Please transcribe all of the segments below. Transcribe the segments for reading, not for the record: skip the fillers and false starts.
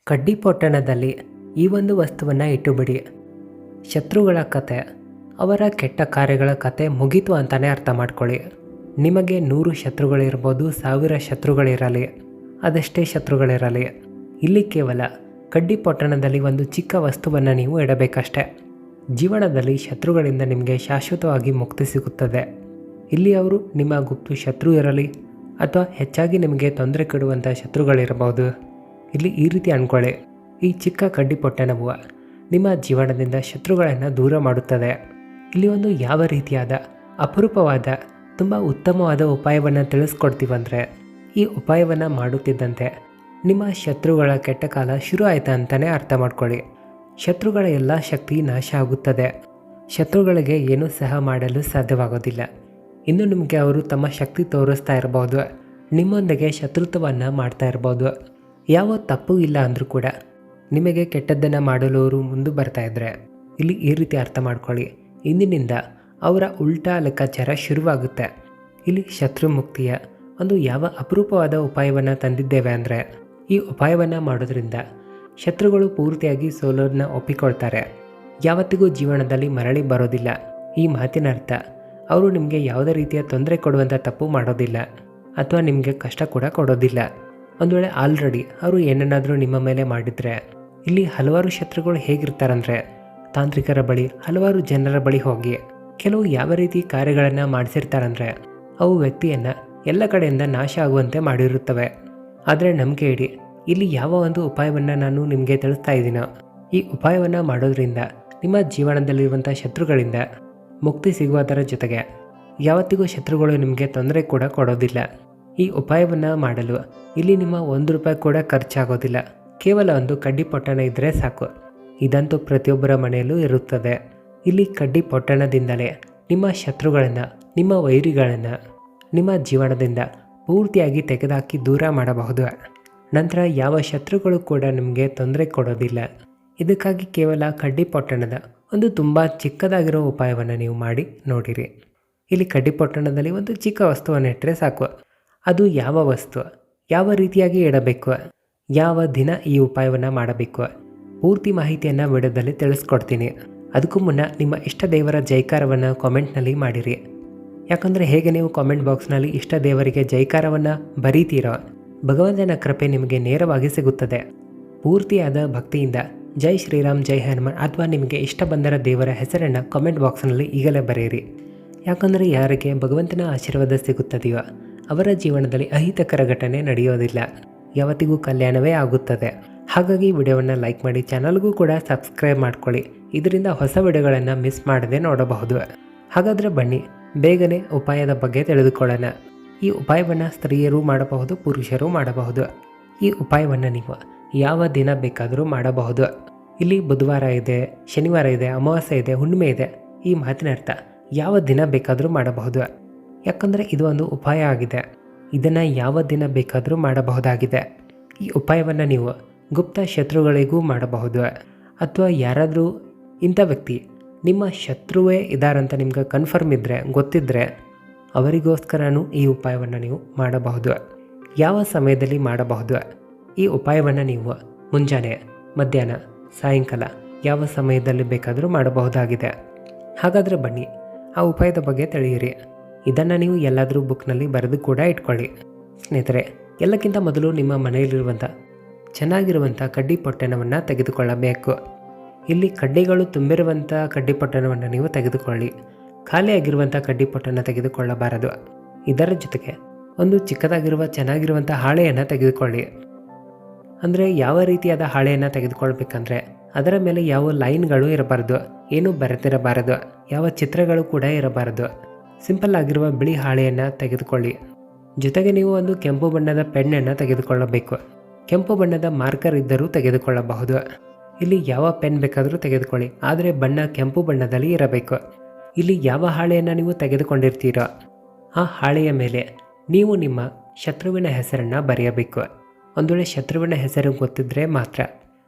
ಕಡ್ಡಿಪೊಟ್ಟಣದಲ್ಲಿ ಈ ಒಂದು ವಸ್ತುವನ್ನು ಇಟ್ಟುಬಿಡಿ. ಶತ್ರುಗಳ ಕತೆ, ಅವರ ಕೆಟ್ಟ ಕಾರ್ಯಗಳ ಕತೆ ಮುಗೀತು ಅಂತಲೇ ಅರ್ಥ ಮಾಡ್ಕೊಳ್ಳಿ. ನಿಮಗೆ 100 ಶತ್ರುಗಳಿರ್ಬೋದು, 1000 ಶತ್ರುಗಳಿರಲಿ, ಅದೆಷ್ಟೇ ಶತ್ರುಗಳಿರಲಿ, ಇಲ್ಲಿ ಕೇವಲ ಕಡ್ಡಿಪೊಟ್ಟಣದಲ್ಲಿ ಒಂದು ಚಿಕ್ಕ ವಸ್ತುವನ್ನು ನೀವು ಇಡಬೇಕಷ್ಟೆ. ಜೀವನದಲ್ಲಿ ಶತ್ರುಗಳಿಂದ ನಿಮಗೆ ಶಾಶ್ವತವಾಗಿ ಮುಕ್ತಿ ಸಿಗುತ್ತದೆ. ಇಲ್ಲಿ ಅವರು ನಿಮ್ಮ ಗುಪ್ತ ಶತ್ರು ಇರಲಿ ಅಥವಾ ಹೆಚ್ಚಾಗಿ ನಿಮಗೆ ತೊಂದರೆ ಕೊಡುವಂಥ ಶತ್ರುಗಳಿರಬಹುದು. ಇಲ್ಲಿ ಈ ರೀತಿ ಅಂದ್ಕೊಳ್ಳಿ, ಈ ಚಿಕ್ಕ ಕಡ್ಡಿಪೊಟ್ಟಣವು ನಿಮ್ಮ ಜೀವನದಿಂದ ಶತ್ರುಗಳನ್ನು ದೂರ ಮಾಡುತ್ತದೆ. ಇಲ್ಲಿ ಒಂದು ಯಾವ ರೀತಿಯಾದ ಅಪರೂಪವಾದ ತುಂಬ ಉತ್ತಮವಾದ ಉಪಾಯವನ್ನು ತಿಳಿಸ್ಕೊಡ್ತೀವಂದರೆ, ಈ ಉಪಾಯವನ್ನು ಮಾಡುತ್ತಿದ್ದಂತೆ ನಿಮ್ಮ ಶತ್ರುಗಳ ಕೆಟ್ಟ ಕಾಲ ಶುರು ಆಯಿತಾ ಅಂತಲೇ ಅರ್ಥ ಮಾಡ್ಕೊಳ್ಳಿ. ಶತ್ರುಗಳ ಎಲ್ಲ ಶಕ್ತಿ ನಾಶ ಆಗುತ್ತದೆ. ಶತ್ರುಗಳಿಗೆ ಏನೂ ಸಹ ಮಾಡಲು ಸಾಧ್ಯವಾಗೋದಿಲ್ಲ. ಇನ್ನು ನಿಮಗೆ ಅವರು ತಮ್ಮ ಶಕ್ತಿ ತೋರಿಸ್ತಾ ಇರಬಹುದು, ನಿಮ್ಮೊಂದಿಗೆ ಶತ್ರುತ್ವವನ್ನು ಮಾಡ್ತಾ ಇರ್ಬೋದು. ಯಾವ ತಪ್ಪು ಇಲ್ಲ ಅಂದರೂ ಕೂಡ ನಿಮಗೆ ಕೆಟ್ಟದ್ದನ್ನು ಮಾಡಲು ಅವರು ಮುಂದೆ ಬರ್ತಾ ಇದ್ದರೆ, ಇಲ್ಲಿ ಈ ರೀತಿ ಅರ್ಥ ಮಾಡ್ಕೊಳ್ಳಿ, ಇಂದಿನಿಂದ ಅವರ ಉಲ್ಟಾ ಲೆಕ್ಕಾಚಾರ ಶುರುವಾಗುತ್ತೆ. ಇಲ್ಲಿ ಶತ್ರು ಮುಕ್ತಿಯ ಒಂದು ಯಾವ ಅಪರೂಪವಾದ ಉಪಾಯವನ್ನು ತಂದಿದ್ದೇವೆ ಅಂದರೆ, ಈ ಉಪಾಯವನ್ನು ಮಾಡೋದ್ರಿಂದ ಶತ್ರುಗಳು ಪೂರ್ತಿಯಾಗಿ ಸೋಲೋದನ್ನ ಒಪ್ಪಿಕೊಳ್ತಾರೆ. ಯಾವತ್ತಿಗೂ ಜೀವನದಲ್ಲಿ ಮರಳಿ ಬರೋದಿಲ್ಲ. ಈ ಮಾತಿನ ಅರ್ಥ, ಅವರು ನಿಮಗೆ ಯಾವುದೇ ರೀತಿಯ ತೊಂದರೆ ಕೊಡುವಂಥ ತಪ್ಪು ಮಾಡೋದಿಲ್ಲ ಅಥವಾ ನಿಮಗೆ ಕಷ್ಟ ಕೂಡ ಕೊಡೋದಿಲ್ಲ. ಒಂದು ವೇಳೆ ಆಲ್ರೆಡಿ ಅವರು ಏನನ್ನಾದರೂ ನಿಮ್ಮ ಮೇಲೆ ಮಾಡಿದರೆ, ಇಲ್ಲಿ ಹಲವಾರು ಶತ್ರುಗಳು ಹೇಗಿರ್ತಾರಂದರೆ, ತಾಂತ್ರಿಕರ ಬಳಿ, ಹಲವಾರು ಜನರ ಬಳಿ ಹೋಗಿ ಕೆಲವು ಯಾವ ರೀತಿ ಕಾರ್ಯಗಳನ್ನು ಮಾಡಿಸಿರ್ತಾರಂದರೆ, ಅವು ವ್ಯಕ್ತಿಯನ್ನು ಎಲ್ಲ ಕಡೆಯಿಂದ ನಾಶ ಆಗುವಂತೆ ಮಾಡಿರುತ್ತವೆ. ಆದರೆ ನಂಬಿಕೆ ಇಡಿ, ಇಲ್ಲಿ ಯಾವ ಒಂದು ಉಪಾಯವನ್ನು ನಾನು ನಿಮಗೆ ತಿಳಿಸ್ತಾ ಇದ್ದೀನೋ, ಈ ಉಪಾಯವನ್ನು ಮಾಡೋದ್ರಿಂದ ನಿಮ್ಮ ಜೀವನದಲ್ಲಿರುವಂಥ ಶತ್ರುಗಳಿಂದ ಮುಕ್ತಿ ಸಿಗುವುದರ ಜೊತೆಗೆ ಯಾವತ್ತಿಗೂ ಶತ್ರುಗಳು ನಿಮಗೆ ತೊಂದರೆ ಕೂಡ ಕೊಡೋದಿಲ್ಲ. ಈ ಉಪಾಯವನ್ನು ಮಾಡಲು ಇಲ್ಲಿ ನಿಮ್ಮ ₹1 ಕೂಡ ಖರ್ಚಾಗೋದಿಲ್ಲ. ಕೇವಲ ಒಂದು ಕಡ್ಡಿಪೊಟ್ಟಣ ಇದ್ದರೆ ಸಾಕು. ಇದಂತೂ ಪ್ರತಿಯೊಬ್ಬರ ಮನೆಯಲ್ಲೂ ಇರುತ್ತದೆ. ಇಲ್ಲಿ ಕಡ್ಡಿಪೊಟ್ಟಣದಿಂದಲೇ ನಿಮ್ಮ ಶತ್ರುಗಳನ್ನು, ನಿಮ್ಮ ವೈರಿಗಳನ್ನು ನಿಮ್ಮ ಜೀವನದಿಂದ ಪೂರ್ತಿಯಾಗಿ ತೆಗೆದುಹಾಕಿ ದೂರ ಮಾಡಬಹುದು. ನಂತರ ಯಾವ ಶತ್ರುಗಳು ಕೂಡ ನಿಮಗೆ ತೊಂದರೆ ಕೊಡೋದಿಲ್ಲ. ಇದಕ್ಕಾಗಿ ಕೇವಲ ಕಡ್ಡಿಪೊಟ್ಟಣದ ಒಂದು ತುಂಬ ಚಿಕ್ಕದಾಗಿರೋ ಉಪಾಯವನ್ನು ನೀವು ಮಾಡಿ ನೋಡಿರಿ. ಇಲ್ಲಿ ಕಡ್ಡಿಪೊಟ್ಟಣದಲ್ಲಿ ಒಂದು ಚಿಕ್ಕ ವಸ್ತುವನ್ನು ಇಟ್ಟರೆ ಸಾಕು. ಅದು ಯಾವ ವಸ್ತು, ಯಾವ ರೀತಿಯಾಗಿ ಇಡಬೇಕು, ಯಾವ ದಿನ ಈ ಉಪಾಯವನ್ನು ಮಾಡಬೇಕು, ಪೂರ್ತಿ ಮಾಹಿತಿಯನ್ನು ವಿಡಿಯೋದಲ್ಲಿ ತಿಳಿಸ್ಕೊಡ್ತೀನಿ. ಅದಕ್ಕೂ ಮುನ್ನ ನಿಮ್ಮ ಇಷ್ಟ ದೇವರ ಜೈಕಾರವನ್ನು ಕಾಮೆಂಟ್ನಲ್ಲಿ ಮಾಡಿರಿ. ಯಾಕಂದರೆ ಹೇಗೆ ನೀವು ಕಾಮೆಂಟ್ ಬಾಕ್ಸ್ನಲ್ಲಿ ಇಷ್ಟ ದೇವರಿಗೆ ಜೈಕಾರವನ್ನು ಬರೀತೀರೋ, ಭಗವಂತನ ಕೃಪೆ ನಿಮಗೆ ನೇರವಾಗಿ ಸಿಗುತ್ತದೆ. ಪೂರ್ತಿಯಾದ ಭಕ್ತಿಯಿಂದ ಜೈ ಶ್ರೀರಾಮ್, ಜೈ ಹನುಮಾನ್ ಅಥವಾ ನಿಮಗೆ ಇಷ್ಟ ಬಂದರ ದೇವರ ಹೆಸರನ್ನು ಕಾಮೆಂಟ್ ಬಾಕ್ಸ್ನಲ್ಲಿ ಈಗಲೇ ಬರೆಯಿರಿ. ಯಾಕಂದರೆ ಯಾರಿಗೆ ಭಗವಂತನ ಆಶೀರ್ವಾದ ಸಿಗುತ್ತದೆಯೋ ಅವರ ಜೀವನದಲ್ಲಿ ಅಹಿತಕರ ಘಟನೆ ನಡೆಯೋದಿಲ್ಲ, ಯಾವತ್ತಿಗೂ ಕಲ್ಯಾಣವೇ ಆಗುತ್ತದೆ. ಹಾಗಾಗಿ ವಿಡಿಯೋವನ್ನು ಲೈಕ್ ಮಾಡಿ, ಚಾನಲ್ಗೂ ಕೂಡ ಸಬ್ಸ್ಕ್ರೈಬ್ ಮಾಡ್ಕೊಳ್ಳಿ. ಇದರಿಂದ ಹೊಸ ವಿಡಿಯೋಗಳನ್ನು ಮಿಸ್ ಮಾಡದೆ ನೋಡಬಹುದು. ಹಾಗಾದರೆ ಬನ್ನಿ ಬೇಗನೆ ಉಪಾಯದ ಬಗ್ಗೆ ತಿಳಿದುಕೊಳ್ಳೋಣ. ಈ ಉಪಾಯವನ್ನು ಸ್ತ್ರೀಯರು ಮಾಡಬಹುದು, ಪುರುಷರು ಮಾಡಬಹುದು. ಈ ಉಪಾಯವನ್ನು ನೀವು ಯಾವ ದಿನ ಬೇಕಾದರೂ ಮಾಡಬಹುದು. ಇಲ್ಲಿ ಬುಧವಾರ ಇದೆ, ಶನಿವಾರ ಇದೆ, ಅಮಾವಾಸ್ಯೆ ಇದೆ, ಹುಣ್ಣಿಮೆ ಇದೆ. ಈ ಮಾತಿನ ಅರ್ಥ ಯಾವ ದಿನ ಬೇಕಾದರೂ ಮಾಡಬಹುದು. ಯಾಕಂದರೆ ಇದು ಒಂದು ಉಪಾಯ ಆಗಿದೆ. ಇದನ್ನು ಯಾವ ದಿನ ಬೇಕಾದರೂ ಮಾಡಬಹುದಾಗಿದೆ. ಈ ಉಪಾಯವನ್ನು ನೀವು ಗುಪ್ತ ಶತ್ರುಗಳಿಗೂ ಮಾಡಬಹುದು. ಅಥವಾ ಯಾರಾದರೂ ಇಂಥ ವ್ಯಕ್ತಿ ನಿಮ್ಮ ಶತ್ರುವೇ ಇದ್ದಾರಂತ ನಿಮ್ಗೆ ಕನ್ಫರ್ಮ್ ಇದ್ದರೆ, ಗೊತ್ತಿದ್ದರೆ, ಅವರಿಗೋಸ್ಕರನೂ ಈ ಉಪಾಯವನ್ನು ನೀವು ಮಾಡಬಹುದು. ಯಾವ ಸಮಯದಲ್ಲಿ ಮಾಡಬಹುದು? ಈ ಉಪಾಯವನ್ನು ನೀವು ಮುಂಜಾನೆ, ಮಧ್ಯಾಹ್ನ, ಸಾಯಂಕಾಲ ಯಾವ ಸಮಯದಲ್ಲಿ ಬೇಕಾದರೂ ಮಾಡಬಹುದಾಗಿದೆ. ಹಾಗಾದರೆ ಬನ್ನಿ ಆ ಉಪಾಯದ ಬಗ್ಗೆ ತಿಳಿಯಿರಿ. ಇದನ್ನು ನೀವು ಎಲ್ಲಾದರೂ ಬುಕ್ನಲ್ಲಿ ಬರೆದು ಕೂಡ ಇಟ್ಕೊಳ್ಳಿ. ಸ್ನೇಹಿತರೆ, ಎಲ್ಲಕ್ಕಿಂತ ಮೊದಲು ನಿಮ್ಮ ಮನೆಯಲ್ಲಿರುವಂಥ ಚೆನ್ನಾಗಿರುವಂಥ ಕಡ್ಡಿಪೊಟ್ಟಣವನ್ನು ತೆಗೆದುಕೊಳ್ಳಬೇಕು. ಇಲ್ಲಿ ಕಡ್ಡಿಗಳು ತುಂಬಿರುವಂಥ ಕಡ್ಡಿಪೊಟ್ಟಣವನ್ನು ನೀವು ತೆಗೆದುಕೊಳ್ಳಿ. ಖಾಲಿಯಾಗಿರುವಂಥ ಕಡ್ಡಿಪೊಟ್ಟಣ ತೆಗೆದುಕೊಳ್ಳಬಾರದು. ಇದರ ಜೊತೆಗೆ ಒಂದು ಚಿಕ್ಕದಾಗಿರುವ ಚೆನ್ನಾಗಿರುವಂಥ ಹಾಳೆಯನ್ನು ತೆಗೆದುಕೊಳ್ಳಿ. ಅಂದರೆ ಯಾವ ರೀತಿಯಾದ ಹಾಳೆಯನ್ನು ತೆಗೆದುಕೊಳ್ಬೇಕಂದ್ರೆ, ಅದರ ಮೇಲೆ ಯಾವ ಲೈನ್ಗಳು ಇರಬಾರ್ದು, ಏನೂ ಬರೆದಿರಬಾರದು, ಯಾವ ಚಿತ್ರಗಳು ಕೂಡ ಇರಬಾರದು. ಸಿಂಪಲ್ ಆಗಿರುವ ಬಿಳಿ ಹಾಳೆಯನ್ನು ತೆಗೆದುಕೊಳ್ಳಿ. ಜೊತೆಗೆ ನೀವು ಒಂದು ಕೆಂಪು ಬಣ್ಣದ ಪೆನ್ನನ್ನು ತೆಗೆದುಕೊಳ್ಳಬೇಕು. ಕೆಂಪು ಬಣ್ಣದ ಮಾರ್ಕರ್ ಇದ್ದರೂ ತೆಗೆದುಕೊಳ್ಳಬಹುದು. ಇಲ್ಲಿ ಯಾವ ಪೆನ್ ಬೇಕಾದರೂ ತೆಗೆದುಕೊಳ್ಳಿ, ಆದರೆ ಬಣ್ಣ ಕೆಂಪು ಬಣ್ಣದಲ್ಲಿ ಇರಬೇಕು. ಇಲ್ಲಿ ಯಾವ ಹಾಳೆಯನ್ನು ನೀವು ತೆಗೆದುಕೊಂಡಿರ್ತೀರೋ ಆ ಹಾಳೆಯ ಮೇಲೆ ನೀವು ನಿಮ್ಮ ಶತ್ರುವಿನ ಹೆಸರನ್ನು ಬರೆಯಬೇಕು. ಒಂದು ವೇಳೆ ಶತ್ರುವಿನ ಹೆಸರು ಗೊತ್ತಿದ್ದರೆ ಮಾತ್ರ.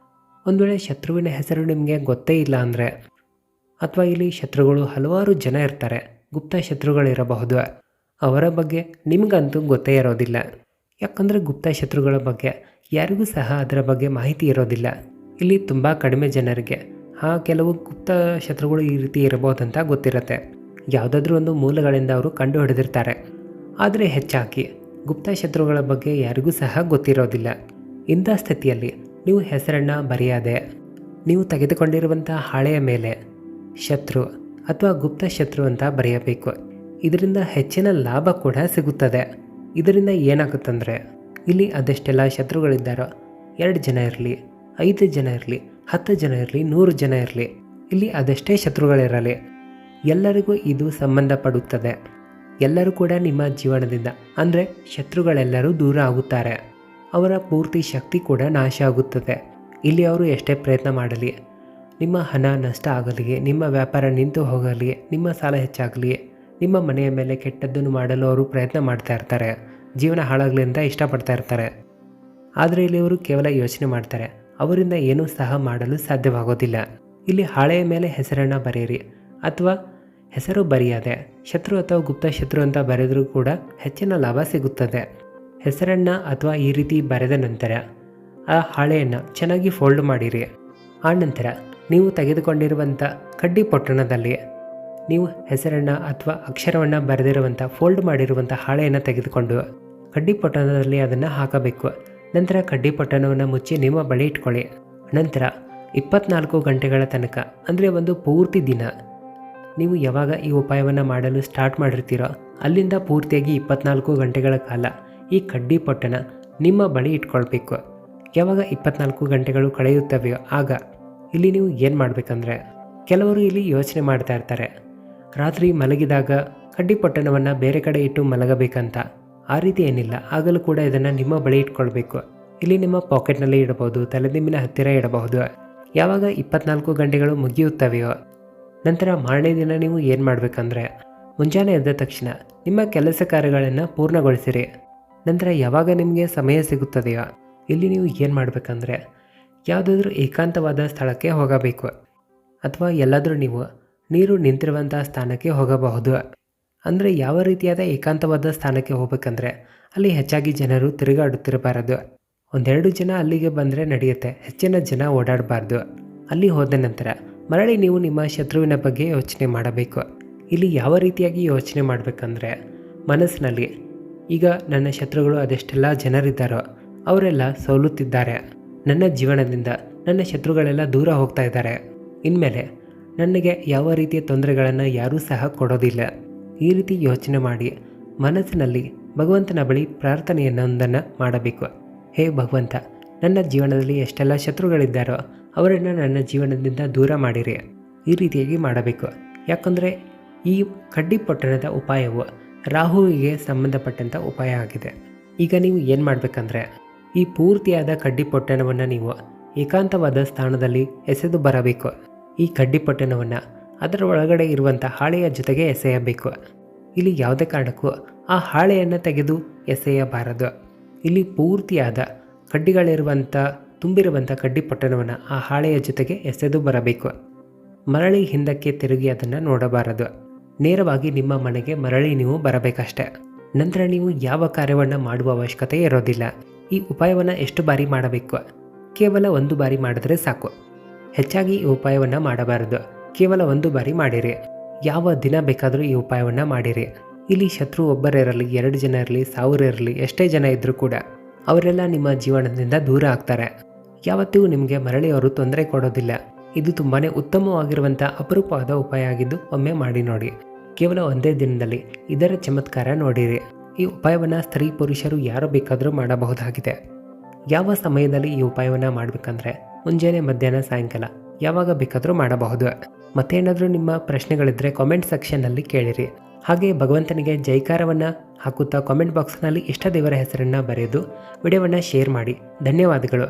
ಒಂದು ವೇಳೆ ಶತ್ರುವಿನ ಹೆಸರು ನಿಮಗೆ ಗೊತ್ತೇ ಇಲ್ಲ ಅಂದರೆ, ಅಥವಾ ಇಲ್ಲಿ ಶತ್ರುಗಳು ಹಲವಾರು ಜನ ಇರ್ತಾರೆ, ಗುಪ್ತ ಶತ್ರುಗಳಿರಬಹುದು, ಅವರ ಬಗ್ಗೆ ನಿಮಗಂತೂ ಗೊತ್ತೇ ಇರೋದಿಲ್ಲ. ಯಾಕಂದರೆ ಗುಪ್ತ ಶತ್ರುಗಳ ಬಗ್ಗೆ ಯಾರಿಗೂ ಸಹ ಅದರ ಬಗ್ಗೆ ಮಾಹಿತಿ ಇರೋದಿಲ್ಲ. ಇಲ್ಲಿ ತುಂಬ ಕಡಿಮೆ ಜನರಿಗೆ ಕೆಲವು ಗುಪ್ತ ಶತ್ರುಗಳು ಈ ರೀತಿ ಇರಬಹುದಂತ ಗೊತ್ತಿರುತ್ತೆ. ಯಾವುದಾದ್ರೂ ಒಂದು ಮೂಲಗಳಿಂದ ಅವರು ಕಂಡು ಹಿಡಿದಿರ್ತಾರೆ. ಆದರೆ ಹೆಚ್ಚಾಗಿ ಗುಪ್ತ ಶತ್ರುಗಳ ಬಗ್ಗೆ ಯಾರಿಗೂ ಸಹ ಗೊತ್ತಿರೋದಿಲ್ಲ. ಇಂಥ ಸ್ಥಿತಿಯಲ್ಲಿ ನೀವು ಹೆಸರನ್ನು ಬರೆಯದೆ ನೀವು ತೆಗೆದುಕೊಂಡಿರುವಂಥ ಹಾಳೆಯ ಮೇಲೆ ಶತ್ರು ಅಥವಾ ಗುಪ್ತ ಶತ್ರು ಅಂತ ಬರೆಯಬೇಕು. ಇದರಿಂದ ಹೆಚ್ಚಿನ ಲಾಭ ಕೂಡ ಸಿಗುತ್ತದೆ. ಇದರಿಂದ ಏನಾಗುತ್ತಂದರೆ ಇಲ್ಲಿ ಅದೆಷ್ಟೆಲ್ಲ ಶತ್ರುಗಳಿದ್ದಾರೋ 2 ಜನ ಇರಲಿ, 5 ಜನ ಇರಲಿ, 10 ಜನ ಇರಲಿ, 100 ಜನ ಇರಲಿ, ಇಲ್ಲಿ ಅದೆಷ್ಟೇ ಶತ್ರುಗಳಿರಲಿ ಎಲ್ಲರಿಗೂ ಇದು ಸಂಬಂಧಪಡುತ್ತದೆ. ಎಲ್ಲರೂ ಕೂಡ ನಿಮ್ಮ ಜೀವನದಿಂದ ಅಂದರೆ ಶತ್ರುಗಳೆಲ್ಲರೂ ದೂರ ಆಗುತ್ತಾರೆ. ಅವರ ಪೂರ್ತಿ ಶಕ್ತಿ ಕೂಡ ನಾಶ ಆಗುತ್ತದೆ. ಇಲ್ಲಿ ಅವರು ಎಷ್ಟೇ ಪ್ರಯತ್ನ ಮಾಡಲಿ, ನಿಮ್ಮ ಹಣ ನಷ್ಟ ಆಗಲಿ, ನಿಮ್ಮ ವ್ಯಾಪಾರ ನಿಂತು ಹೋಗಲಿ, ನಿಮ್ಮ ಸಾಲ ಹೆಚ್ಚಾಗಲಿ, ನಿಮ್ಮ ಮನೆಯ ಮೇಲೆ ಕೆಟ್ಟದ್ದನ್ನು ಮಾಡಲು ಅವರು ಪ್ರಯತ್ನ ಮಾಡ್ತಾ ಇರ್ತಾರೆ. ಜೀವನ ಹಾಳಾಗಲಿ ಅಂತ ಇಷ್ಟಪಡ್ತಾ ಇರ್ತಾರೆ. ಆದರೆ ಇಲ್ಲಿ ಅವರು ಕೇವಲ ಯೋಚನೆ ಮಾಡ್ತಾರೆ, ಅವರಿಂದ ಏನೂ ಸಹ ಮಾಡಲು ಸಾಧ್ಯವಾಗೋದಿಲ್ಲ. ಇಲ್ಲಿ ಹಾಳೆಯ ಮೇಲೆ ಹೆಸರನ್ನು ಬರೆಯಿರಿ, ಅಥವಾ ಹೆಸರು ಬರೆಯದೆ ಶತ್ರು ಅಥವಾ ಗುಪ್ತ ಶತ್ರು ಅಂತ ಬರೆದರೂ ಕೂಡ ಹೆಚ್ಚಿನ ಲಾಭ ಸಿಗುತ್ತದೆ. ಹೆಸರನ್ನು ಅಥವಾ ಈ ರೀತಿ ಬರೆದ ನಂತರ ಆ ಹಾಳೆಯನ್ನು ಚೆನ್ನಾಗಿ ಫೋಲ್ಡ್ ಮಾಡಿರಿ. ಆ ನಂತರ ನೀವು ತೆಗೆದುಕೊಂಡಿರುವಂಥ ಕಡ್ಡಿ ಪೊಟ್ಟಣದಲ್ಲಿ ನೀವು ಹೆಸರನ್ನು ಅಥವಾ ಅಕ್ಷರವನ್ನು ಬರೆದಿರುವಂಥ ಫೋಲ್ಡ್ ಮಾಡಿರುವಂಥ ಹಾಳೆಯನ್ನು ತೆಗೆದುಕೊಂಡು ಕಡ್ಡಿ ಪೊಟ್ಟಣದಲ್ಲಿ ಅದನ್ನು ಹಾಕಬೇಕು. ನಂತರ ಕಡ್ಡಿ ಪೊಟ್ಟಣವನ್ನು ಮುಚ್ಚಿ ನಿಮ್ಮ ಬಳಿ ಇಟ್ಕೊಳ್ಳಿ. ನಂತರ 24 ಗಂಟೆಗಳ ತನಕ ಅಂದರೆ ಒಂದು ಪೂರ್ತಿ ದಿನ ನೀವು ಯಾವಾಗ ಈ ಉಪಾಯವನ್ನು ಮಾಡಲು ಸ್ಟಾರ್ಟ್ ಮಾಡಿರ್ತೀರೋ ಅಲ್ಲಿಂದ ಪೂರ್ತಿಯಾಗಿ 24 ಗಂಟೆಗಳ ಕಾಲ ಈ ಕಡ್ಡಿ ಪೊಟ್ಟಣ ನಿಮ್ಮ ಬಳಿ ಇಟ್ಕೊಳ್ಬೇಕು. ಯಾವಾಗ 24 ಗಂಟೆಗಳು ಕಳೆಯುತ್ತವೆಯೋ ಆಗ ಇಲ್ಲಿ ನೀವು ಏನು ಮಾಡಬೇಕಂದ್ರೆ, ಕೆಲವರು ಇಲ್ಲಿ ಯೋಚನೆ ಮಾಡ್ತಾ ಇರ್ತಾರೆ, ರಾತ್ರಿ ಮಲಗಿದಾಗ ಕಡ್ಡಿ ಪೊಟ್ಟಣವನ್ನು ಬೇರೆ ಕಡೆ ಇಟ್ಟು ಮಲಗಬೇಕಂತ. ಆ ರೀತಿ ಏನಿಲ್ಲ. ಆಗಲೂ ಕೂಡ ಇದನ್ನು ನಿಮ್ಮ ಬಳಿ ಇಟ್ಕೊಳ್ಬೇಕು. ಇಲ್ಲಿ ನಿಮ್ಮ ಪಾಕೆಟ್ನಲ್ಲಿ ಇಡಬಹುದು, ತಲೆದಿಂಬಿನ ಹತ್ತಿರ ಇಡಬಹುದು. ಯಾವಾಗ 24 ಗಂಟೆಗಳು ಮುಗಿಯುತ್ತವೆಯೋ ನಂತರ ಮಾರನೇ ದಿನ ನೀವು ಏನು ಮಾಡಬೇಕಂದ್ರೆ, ಮುಂಜಾನೆ ಎದ್ದ ತಕ್ಷಣ ನಿಮ್ಮ ಕೆಲಸ ಕಾರ್ಯಗಳನ್ನು ಪೂರ್ಣಗೊಳಿಸಿರಿ. ನಂತರ ಯಾವಾಗ ನಿಮಗೆ ಸಮಯ ಸಿಗುತ್ತದೆಯೋ ಇಲ್ಲಿ ನೀವು ಏನು ಮಾಡಬೇಕಂದ್ರೆ, ಯಾವುದಾದ್ರೂ ಏಕಾಂತವಾದ ಸ್ಥಳಕ್ಕೆ ಹೋಗಬೇಕು, ಅಥವಾ ಎಲ್ಲಾದರೂ ನೀವು ನೀರು ನಿಂತಿರುವಂಥ ಸ್ಥಾನಕ್ಕೆ ಹೋಗಬಹುದು. ಅಂದರೆ ಯಾವ ರೀತಿಯಾದ ಏಕಾಂತವಾದ ಸ್ಥಾನಕ್ಕೆ ಹೋಗಬೇಕಂದ್ರೆ, ಅಲ್ಲಿ ಹೆಚ್ಚಾಗಿ ಜನರು ತಿರುಗಾಡುತ್ತಿರಬಾರದು. 1-2 ಜನ ಅಲ್ಲಿಗೆ ಬಂದರೆ ನಡೆಯುತ್ತೆ, ಹೆಚ್ಚಿನ ಜನ ಓಡಾಡಬಾರ್ದು. ಅಲ್ಲಿ ಹೋದ ನಂತರ ಮರಳಿ ನೀವು ನಿಮ್ಮ ಶತ್ರುವಿನ ಬಗ್ಗೆ ಯೋಚನೆ ಮಾಡಬೇಕು. ಇಲ್ಲಿ ಯಾವ ರೀತಿಯಾಗಿ ಯೋಚನೆ ಮಾಡಬೇಕಂದ್ರೆ, ಮನಸ್ಸಿನಲ್ಲಿ ಈಗ ನನ್ನ ಶತ್ರುಗಳು ಅದೆಷ್ಟೆಲ್ಲ ಜನರಿದ್ದಾರೋ ಅವರೆಲ್ಲ ಸೋಲುತ್ತಿದ್ದಾರೆ, ನನ್ನ ಜೀವನದಿಂದ ನನ್ನ ಶತ್ರುಗಳೆಲ್ಲ ದೂರ ಹೋಗ್ತಾ ಇದ್ದಾರೆ, ಇನ್ಮೇಲೆ ನನಗೆ ಯಾವ ರೀತಿಯ ತೊಂದರೆಗಳನ್ನು ಯಾರೂ ಸಹ ಕೊಡೋದಿಲ್ಲ. ಈ ರೀತಿ ಯೋಚನೆ ಮಾಡಿ ಮನಸ್ಸಿನಲ್ಲಿ ಭಗವಂತನ ಬಳಿ ಪ್ರಾರ್ಥನೆಯನ್ನೊಂದನ್ನು ಮಾಡಬೇಕು. ಹೇ ಭಗವಂತ, ನನ್ನ ಜೀವನದಲ್ಲಿ ಎಷ್ಟೆಲ್ಲ ಶತ್ರುಗಳಿದ್ದಾರೋ ಅವರನ್ನು ನನ್ನ ಜೀವನದಿಂದ ದೂರ ಮಾಡಿರಿ. ಈ ರೀತಿಯಾಗಿ ಮಾಡಬೇಕು. ಯಾಕಂದರೆ ಈ ಕಡ್ಡಿ ಪೊಟ್ಟಣದ ಉಪಾಯವು ರಾಹುವಿಗೆ ಸಂಬಂಧಪಟ್ಟಂಥ ಉಪಾಯ ಆಗಿದೆ. ಈಗ ನೀವು ಏನು ಮಾಡಬೇಕಂದ್ರೆ, ಈ ಪೂರ್ತಿಯಾದ ಕಡ್ಡಿ ಪೊಟ್ಟಣವನ್ನು ನೀವು ಏಕಾಂತವಾದ ಸ್ಥಾನದಲ್ಲಿ ಎಸೆದು ಬರಬೇಕು. ಈ ಕಡ್ಡಿ ಪೊಟ್ಟಣವನ್ನು ಅದರ ಒಳಗಡೆ ಇರುವಂಥ ಹಾಳೆಯ ಜೊತೆಗೆ ಎಸೆಯಬೇಕು. ಇಲ್ಲಿ ಯಾವುದೇ ಕಾರಣಕ್ಕೂ ಆ ಹಾಳೆಯನ್ನು ತೆಗೆದು ಎಸೆಯಬಾರದು. ಇಲ್ಲಿ ಪೂರ್ತಿಯಾದ ಕಡ್ಡಿಗಳಿರುವಂಥ ತುಂಬಿರುವಂಥ ಕಡ್ಡಿ ಪೊಟ್ಟಣವನ್ನು ಆ ಹಾಳೆಯ ಜೊತೆಗೆ ಎಸೆದು ಬರಬೇಕು. ಮರಳಿ ಹಿಂದಕ್ಕೆ ತಿರುಗಿ ಅದನ್ನು ನೋಡಬಾರದು. ನೇರವಾಗಿ ನಿಮ್ಮ ಮನೆಗೆ ಮರಳಿ ನೀವು ಬರಬೇಕಷ್ಟೆ. ನಂತರ ನೀವು ಯಾವ ಕಾರ್ಯವನ್ನು ಮಾಡುವ ಅವಶ್ಯಕತೆ ಇರೋದಿಲ್ಲ. ಈ ಉಪಾಯವನ್ನು ಎಷ್ಟು ಬಾರಿ ಮಾಡಬೇಕು? ಕೇವಲ 1 ಬಾರಿ ಮಾಡಿದ್ರೆ ಸಾಕು. ಹೆಚ್ಚಾಗಿ ಈ ಉಪಾಯವನ್ನು ಮಾಡಬಾರದು. ಕೇವಲ 1 ಬಾರಿ ಮಾಡಿರಿ. ಯಾವ ದಿನ ಬೇಕಾದರೂ ಈ ಉಪಾಯವನ್ನು ಮಾಡಿರಿ. ಇಲ್ಲಿ ಶತ್ರು ಒಬ್ಬರಿರಲಿ, 2 ಜನ ಇರಲಿ, 1000 ಇರಲಿ, ಎಷ್ಟೇ ಜನ ಇದ್ದರೂ ಕೂಡ ಅವರೆಲ್ಲ ನಿಮ್ಮ ಜೀವನದಿಂದ ದೂರ ಆಗ್ತಾರೆ. ಯಾವತ್ತಿಗೂ ನಿಮಗೆ ಮರಳಿ ಅವರು ತೊಂದರೆ ಕೊಡೋದಿಲ್ಲ. ಇದು ತುಂಬಾ ಉತ್ತಮವಾಗಿರುವಂಥ ಅಪರೂಪವಾದ ಉಪಾಯ ಆಗಿದ್ದು ಒಮ್ಮೆ ಮಾಡಿ ನೋಡಿ. ಕೇವಲ 1 ದಿನದಲ್ಲಿ ಇದರ ಚಮತ್ಕಾರ ನೋಡಿರಿ. ಈ ಉಪಾಯವನ್ನು ಸ್ತ್ರೀ ಪುರುಷರು ಯಾರು ಬೇಕಾದರೂ ಮಾಡಬಹುದಾಗಿದೆ. ಯಾವ ಸಮಯದಲ್ಲಿ ಈ ಉಪಾಯವನ್ನು ಮಾಡಬೇಕಂದ್ರೆ, ಮುಂಜಾನೆ, ಮಧ್ಯಾಹ್ನ, ಸಾಯಂಕಾಲ ಯಾವಾಗ ಬೇಕಾದರೂ ಮಾಡಬಹುದು. ಮತ್ತೇನಾದರೂ ನಿಮ್ಮ ಪ್ರಶ್ನೆಗಳಿದ್ದರೆ ಕಾಮೆಂಟ್ ಸೆಕ್ಷನ್ನಲ್ಲಿ ಕೇಳಿರಿ. ಹಾಗೆ ಭಗವಂತನಿಗೆ ಜೈಕಾರವನ್ನು ಹಾಕುತ್ತಾ ಕಾಮೆಂಟ್ ಬಾಕ್ಸ್ನಲ್ಲಿ ಇಷ್ಟ ದೇವರ ಹೆಸರನ್ನು ಬರೆದು ವಿಡಿಯೋವನ್ನು ಶೇರ್ ಮಾಡಿ. ಧನ್ಯವಾದಗಳು.